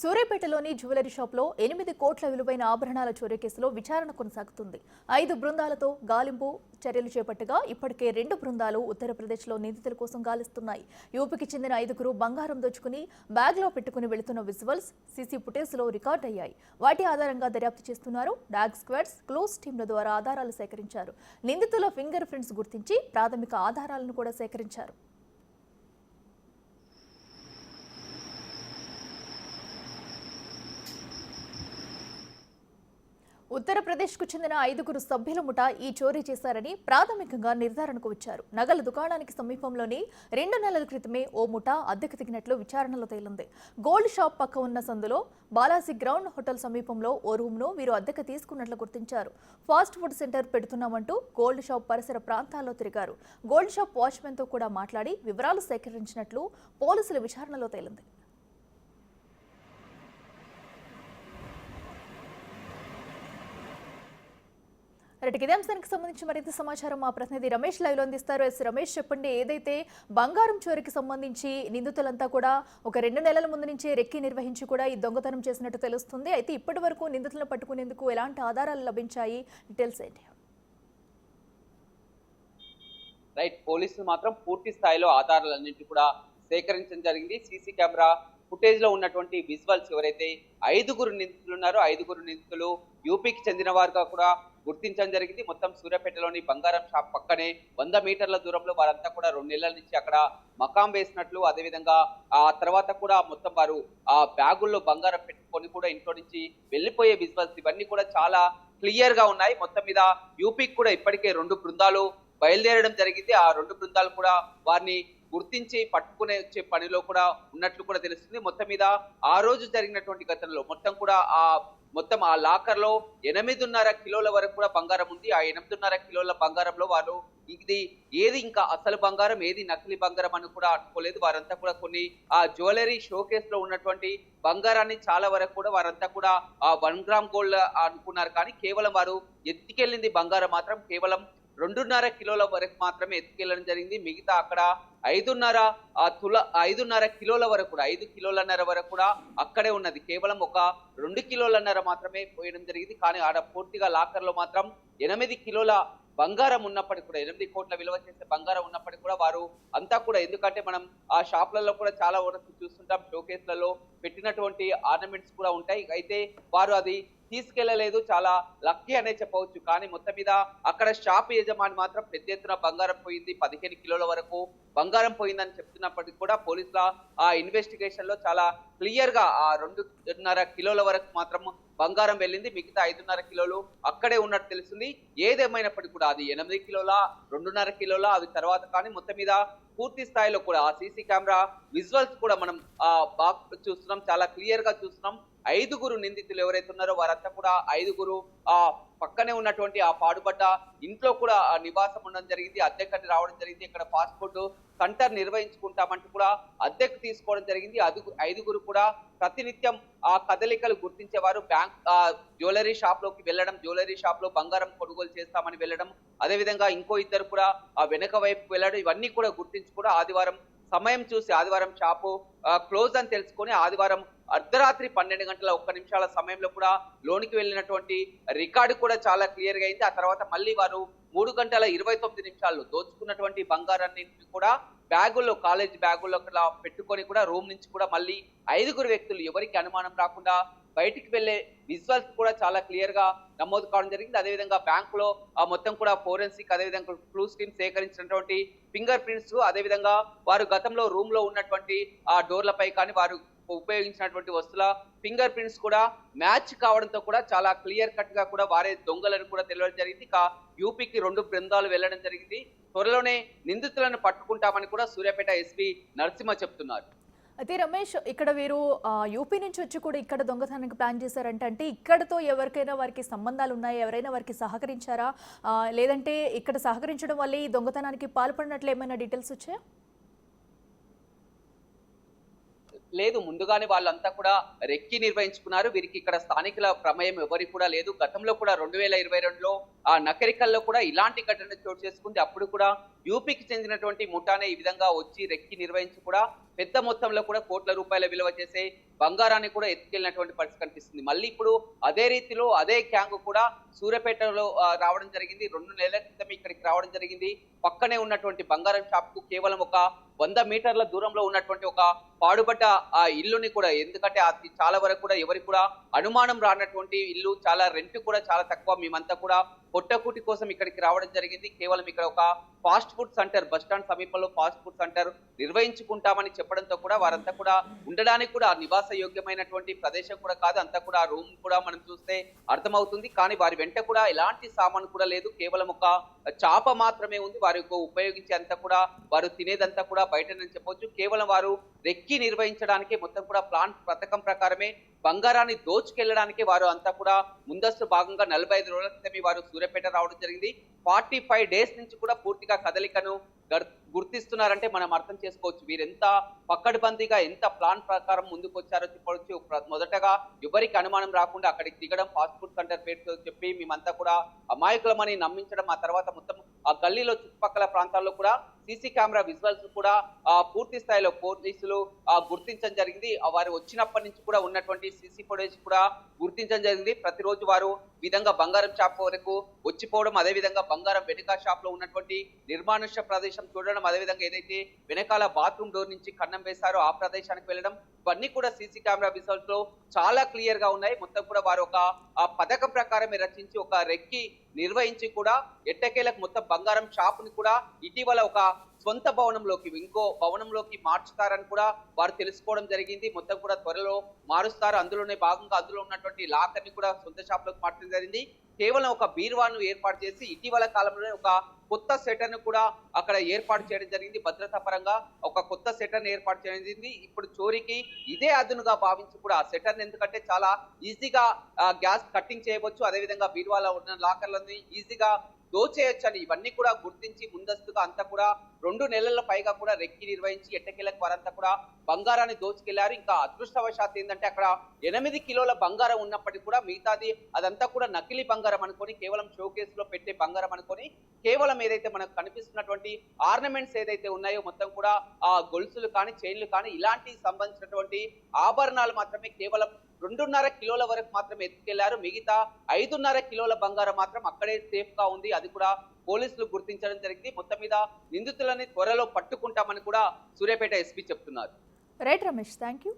సూర్యాపేటలోని jewellery షాప్లో 8 కోట్ల విలువైన ఆభరణాల చోరీ కేసులో విచారణ కొనసాగుతుంది. 5 బృందాలతో గాలింపు చర్యలు చేపట్టగా ఇప్పటికే 2 బృందాలు ఉత్తరప్రదేశ్లో నిందితుల కోసం గాలిస్తున్నాయి. యూపీకి చెందిన 5గురు బంగారం దోచుకుని బ్యాగ్లో పెట్టుకుని వెళుతున్న విజువల్స్ సీసీ ఫుటేజ్లో రికార్డ్ అయ్యాయి. వాటి ఆధారంగా దర్యాప్తు చేస్తున్నారు. డాగ్ స్క్వాడ్స్, క్లోజ్ టీంల ద్వారా ఆధారాలు సేకరించారు. నిందితుల ఫింగర్ ప్రింట్స్ గుర్తించి ప్రాథమిక ఆధారాలను కూడా సేకరించారు. ఉత్తరప్రదేశ్కు చెందిన 5గురు సభ్యుల ముఠా ఈ చోరీ చేశారని ప్రాథమికంగా నిర్ధారణకు వచ్చారు. నగల దుకాణానికి సమీపంలోని 2 నెలల క్రితమే ఓ ముఠా అద్దెకు దిగినట్లు విచారణలో తేలింది. గోల్డ్ షాప్ పక్క ఉన్న సందులో బాలాజీ గ్రౌండ్ హోటల్ సమీపంలో ఓ రూమ్ను వీరు అద్దెకు తీసుకున్నట్లు గుర్తించారు. ఫాస్ట్ ఫుడ్ సెంటర్ పెడుతున్నామంటూ గోల్డ్ షాప్ పరిసర ప్రాంతాల్లో తిరిగారు. గోల్డ్ షాప్ వాచ్మెన్తో కూడా మాట్లాడి వివరాలు సేకరించినట్లు పోలీసుల విచారణలో తేలింది. ఇదే అంశానికి సంబంధించి మరింత సమాచారం మా ప్రతినిధి రమేష్ లైవ్ లో అందిస్తారు. రమేష్, చెప్పండి, ఏదైతే బంగారం చోరీకి సంబంధించి నిందితులంతా కూడా ఒక 2 నెలల ముందు నుంచే రెక్కి నిర్వహించి కూడా ఈ దొంగతనం చేసినట్టు తెలుస్తుంది. అయితే ఇప్పటి వరకు నిందితులను పట్టుకునేందుకు ఎలాంటి ఆధారాలు లభించాయి? డీటెయిల్స్ ఏంటి? రైట్, పోలీసులు మాత్రం పూర్తి స్థాయిలో ఆధారాలన్నింటి కూడా సేకరించడం జరిగింది. సీసీ కెమెరా ఫుటేజ్ లో ఉన్నటువంటి విజువల్స్ ఎవరైతే 5గురు నిందితులు ఉన్నారో 5గురు నిందితులు యూపీకి చెందిన వారుగా కూడా గుర్తించడం జరిగింది. మొత్తం సూర్యాపేటలోని బంగారం షాప్ పక్కనే 100 మీటర్ల దూరంలో వారంతా కూడా 2 నెలల నుంచి అక్కడ మకాం వేసినట్లు, అదేవిధంగా ఆ తర్వాత కూడా మొత్తం వారు ఆ బ్యాగుల్లో బంగారం పెట్టుకొని కూడా ఇంట్లో నుంచి వెళ్లిపోయే విజువల్స్ ఇవన్నీ కూడా చాలా క్లియర్ గా ఉన్నాయి. మొత్తం మీద యూపీకి కూడా ఇప్పటికే 2 బృందాలు బయలుదేరడం జరిగింది. ఆ 2 బృందాలు కూడా వారిని గుర్తించి పట్టుకునే వచ్చే పనిలో కూడా ఉన్నట్లు కూడా తెలుస్తుంది. మొత్తం మీద ఆ రోజు జరిగినటువంటి ఘటనలో మొత్తం ఆ లాకర్ లో 8.5 కిలోల వరకు కూడా బంగారం ఉంది. ఆ 8.5 కిలోల బంగారంలో వారు ఇది ఏది ఇంకా అసలు బంగారం, ఏది నకిలీ బంగారం అని కూడా అనుకోలేదు. వారంతా కూడా కొన్ని ఆ జ్యువెలరీ షోకేస్ లో ఉన్నటువంటి బంగారాన్ని చాలా వరకు కూడా వారంతా కూడా ఆ 1 గ్రామ్ గోల్డ్ అనుకున్నారు. కానీ కేవలం వారు ఎత్తికెళ్ళింది బంగారం మాత్రం కేవలం 2.5 కిలోల వరకు మాత్రమే ఎత్తుకెళ్ళడం జరిగింది. మిగతా అక్కడ 5.5 కిలోల వరకు కూడా 5 కిలోలన్నర వరకు కూడా అక్కడే ఉన్నది. కేవలం ఒక 2 కిలోలన్నర మాత్రమే పోయడం జరిగింది. కానీ ఆడ పూర్తిగా లాకర్ లో మాత్రం 8 కిలోల బంగారం ఉన్నప్పటికీ కూడా 8 కోట్ల విలువ చేసే బంగారం ఉన్నప్పటికీ కూడా వారు అంతా కూడా, ఎందుకంటే మనం ఆ షాప్లలో కూడా చాలా వరకు చూస్తుంటాం, షోకేస్లలో పెట్టినటువంటి ఆర్నమెంట్స్ కూడా ఉంటాయి. అయితే వారు అది తీసుకెళ్లలేదు. చాలా లక్కీ అనే చెప్పవచ్చు. కానీ మొత్తం మీద అక్కడ షాప్ యజమాని మాత్రం పెద్ద ఎత్తున బంగారం పోయింది, 15 కిలోల వరకు బంగారం పోయిందని చెప్తున్నప్పటికీ కూడా పోలీసుల ఆ ఇన్వెస్టిగేషన్ లో చాలా క్లియర్ గా ఆ 2.5 కిలోల వరకు మాత్రం బంగారం వెళ్ళింది. మిగతా 5.5 కిలోలు అక్కడే ఉన్నట్టు తెలుస్తుంది. ఏదేమైనప్పటికీ కూడా అది 8 కిలోల 2.5 కిలోల అవి తర్వాత, కానీ మొత్తం మీద పూర్తి స్థాయిలో కూడా ఆ సీసీ కెమెరా విజువల్స్ కూడా మనం బాగా చూస్తున్నాం, చాలా క్లియర్ గా చూస్తున్నాం. 5గురు నిందితులు ఎవరైతే ఉన్నారో వారంతా కూడా 5గురు ఆ పక్కనే ఉన్నటువంటి ఆ పాడుబడ్డ ఇంట్లో కూడా నివాసం ఉండడం జరిగింది, అద్దెకని రావడం జరిగింది. ఇక్కడ ఫాస్ట్ ఫుడ్ సెంటర్ నిర్వహించుకుంటామంటూ కూడా అద్దెకు తీసుకోవడం జరిగింది. 5గురు కూడా ప్రతినిత్యం ఆ కదలికలు గుర్తించేవారు. బ్యాంక్ జ్యువెలరీ షాప్ లోకి వెళ్ళడం, జ్యువెలరీ షాప్ లో బంగారం కొనుగోలు చేస్తామని వెళ్ళడం, అదేవిధంగా ఇంకో ఇద్దరు కూడా ఆ వెనక వైపు వెళ్ళడం, ఇవన్నీ కూడా గుర్తించి కూడా ఆదివారం సమయం చూసి, ఆదివారం షాపు క్లోజ్ అని తెలుసుకొని ఆదివారం అర్ధరాత్రి 12 గంటల 1 నిమిషాల సమయంలో కూడా లోనికి వెళ్ళినటువంటి రికార్డు కూడా చాలా క్లియర్ గా అయింది. ఆ తర్వాత మళ్ళీ వారు 3 గంటల 29 నిమిషాల్లో దోచుకున్నటువంటి బంగారాన్ని కూడా బ్యాగుల్లో, కాలేజ్ బ్యాగుల్లో పెట్టుకొని కూడా రూమ్ నుంచి కూడా మళ్ళీ 5గురు వ్యక్తులు ఎవరికి అనుమానం రాకుండా బయటికి వెళ్లే విజువల్స్ కూడా చాలా క్లియర్ గా నమోదు కావడం జరిగింది. అదేవిధంగా బ్యాంక్ లో మొత్తం కూడా ఫోరెన్సిక్, అదేవిధంగా క్లూస్ టీమ్ సేకరించినటువంటి ఫింగర్ ప్రింట్స్, అదేవిధంగా వారు గతంలో రూమ్ లో ఉన్నటువంటి ఆ డోర్లపై కానీ వారు ఉపయోగించినటువంటి వస్తువుల ఫింగర్ ప్రింట్స్ కూడా మ్యాచ్ కావడంతో కూడా చాలా క్లియర్ కట్ గా కూడా వారే దొంగలను కూడా తెలియడం జరిగింది. ఇక యూపీకి 2 బృందాలు వెళ్లడం జరిగింది. త్వరలోనే నిందితులను పట్టుకుంటామని కూడా సూర్యాపేట ఎస్పీ నరసింహ చెప్తున్నారు. అయితే రమేష్, ఇక్కడ వీరు యూపీ నుంచి వచ్చి కూడా ఇక్కడ దొంగతనానికి ప్లాన్ చేశారంటే ఇక్కడతో ఎవరికైనా వారికి సంబంధాలు ఉన్నాయా? ఎవరైనా వారికి సహకరించారా? లేదంటే ఇక్కడ సహకరించడం వల్ల ఈ దొంగతనానికి పాల్పడినట్లు ఏమైనా డీటెయిల్స్ వచ్చాయా? లేదు, ముందుగానే వాళ్ళంతా కూడా రెక్కి నిర్వహించుకున్నారు. వీరికి ఇక్కడ స్థానికుల ప్రమేయం ఎవరికి కూడా లేదు. గతంలో కూడా 2022లో ఆ నకరికల్లో కూడా ఇలాంటి ఘటన చోటు చేసుకుంది. అప్పుడు కూడా యూపీకి చెందినటువంటి ముఠానే ఈ విధంగా వచ్చి రెక్కి నిర్వహించి కూడా పెద్ద మొత్తంలో కూడా కోట్ల రూపాయల విలువ చేసే బంగారాన్ని కూడా ఎత్తుకెళ్ళినటువంటి పరిస్థితి కనిపిస్తుంది. మళ్ళీ ఇప్పుడు అదే రీతిలో అదే గ్యాంగ్ కూడా సూర్యాపేటలో రావడం జరిగింది. 2 నెలల క్రితం ఇక్కడికి రావడం జరిగింది. పక్కనే ఉన్నటువంటి బంగారం షాప్ కు కేవలం ఒక 100 మీటర్ల దూరంలో ఉన్నటువంటి ఒక పాడుబడ్డ ఆ ఇల్లుని కూడా, ఎందుకంటే అది చాలా వరకు కూడా ఎవరికి కూడా అనుమానం రానటువంటి ఇల్లు, చాలా రెంట్ కూడా చాలా తక్కువ. మేమంతా కూడా పొట్టకూటి కోసం ఇక్కడికి రావడం జరిగింది. కేవలం ఇక్కడ ఒక fast food centre, bus stand సమీపంలో ఫాస్ట్ ఫుడ్ సెంటర్ నిర్వహించుకుంటామని చెప్పడంతో కూడా వారంతా కూడా ఉండడానికి కూడా నివాస యోగ్యమైనటువంటి ప్రదేశం కూడా కాదు. అంతా కూడా రూమ్ కూడా మనం చూస్తే అర్థమవుతుంది. కానీ వారి వెంట కూడా ఎలాంటి సామాన్ కూడా లేదు. కేవలం ఒక చాప మాత్రమే ఉంది. వారి ఉపయోగించే అంతా కూడా, వారు తినేదంతా కూడా బయటనని చెప్పొచ్చు. కేవలం వారు రెక్కి నిర్వహించడానికి మొత్తం కూడా ప్లాన్ పథకం ప్రకారమే బంగారాన్ని దోచుకెళ్లడానికి వారు అంతా కూడా ముందస్తు భాగంగా 45 రోజుల క్రితమే వారు సూర్యాపేట రావడం జరిగింది. 45 డేస్ నుంచి కూడా పూర్తిగా కదలికను గుర్తిస్తున్నారంటే మనం అర్థం చేసుకోవచ్చు. వీరెంత పక్కడబందీగా, ఎంత ప్లాన్ ప్రకారం ముందుకు వచ్చారో చెప్పవచ్చు. మొదటగా ఎవరికి అనుమానం రాకుండా అక్కడికి దిగడం, ఫాస్ట్ ఫుడ్ సెంటర్ పేరుతో చెప్పి మేమంతా కూడా అమాయకులమని నమ్మించడం, ఆ తర్వాత మొత్తం ఆ గల్లీలో చుట్టుపక్కల ప్రాంతాల్లో కూడా సీసీ కెమెరా విజువల్స్ కూడా పూర్తి స్థాయిలో పోలీసులు గుర్తించడం జరిగింది. వారు వచ్చినప్పటి నుంచి కూడా ఉన్నటువంటి సీసీ ఫుటేజ్ కూడా గుర్తించడం జరిగింది. ప్రతిరోజు వారు విధంగా బంగారం షాప్ వరకు వచ్చిపోవడం, అదే విధంగా బంగారం వెనుక షాప్ లో ఉన్నటువంటి నిర్మానుష్య ప్రదేశం చూడడం, అదే విధంగా ఏదైతే వెనకాల బాత్రూమ్ డోర్ నుంచి కన్నం వేశారో ఆ ప్రదేశానికి వెళ్ళడం, ఇవన్నీ కూడా సీసీ కెమెరా విజువల్స్ లో చాలా క్లియర్ గా ఉన్నాయి. మొత్తం కూడా వారు ఒక పథకం ప్రకారమే రచించి ఒక రెక్కి నిర్వహించి కూడా ఎట్టకేలకు మొత్తం బంగారం షాప్ ని కూడా ఇటీవల ఒక సొంత భవనంలోకి, ఇంకో భవనంలోకి మార్చుతారని కూడా వారు తెలుసుకోవడం జరిగింది. మొత్తం కూడా త్వరలో మారుస్తారు. అందులోనే భాగంగా అందులో ఉన్నటువంటి లాకర్ ని కూడా సొంత షాప్ లోకి మార్చడం జరిగింది. కేవలం ఒక బీరువాను ఏర్పాటు చేసి ఇటీవల కాలంలోనే ఒక కొత్త సెటర్ ను కూడా అక్కడ ఏర్పాటు చేయడం జరిగింది. భద్రతా పరంగా ఒక కొత్త సెటర్ ని ఏర్పాటు చేయడం జరిగింది. ఇప్పుడు చోరీకి ఇదే అదునుగా భావించి కూడా ఆ సెటర్ ని, ఎందుకంటే చాలా ఈజీగా గ్యాస్ కట్టింగ్ చేయవచ్చు, అదేవిధంగా బీరువాలో ఉన్న లాకర్లని ఈజీగా దోచేయొచ్చని ఇవన్నీ కూడా గుర్తించి ముందస్తుగా అంతా కూడా 2 నెలల పైగా కూడా రెక్కి నిర్వహించి ఎట్టకేలకు వారంతా కూడా బంగారాన్ని దోచుకెళ్లారు. ఇంకా అదృష్టవశాత్తు ఏంటంటే అక్కడ 8 కిలోల బంగారం ఉన్నప్పటికీ కూడా మిగతాది అదంతా కూడా నకిలీ బంగారం అనుకొని, కేవలం షోకేస్ లో పెట్టే బంగారం అనుకొని, కేవలం ఏదైతే మనకు కనిపిస్తున్నటువంటి ఆర్నమెంట్స్ ఏదైతే ఉన్నాయో మొత్తం కూడా ఆ గొలుసులు కానీ, చైన్లు కానీ, ఇలాంటి సంబంధించినటువంటి ఆభరణాలు మాత్రమే కేవలం 2.5 కిలోల వరకు మాత్రం ఎత్తుకెళ్లారు. మిగతా 5.5 కిలోల బంగారం మాత్రం అక్కడే సేఫ్ గా ఉంది. అది కూడా పోలీసులు గుర్తించడం జరిగింది. మొత్తం మీద నిందితులని త్వరలో పట్టుకుంటామని కూడా సూర్యాపేట ఎస్పీ చెప్తున్నారు. Right Ramesh, thank you.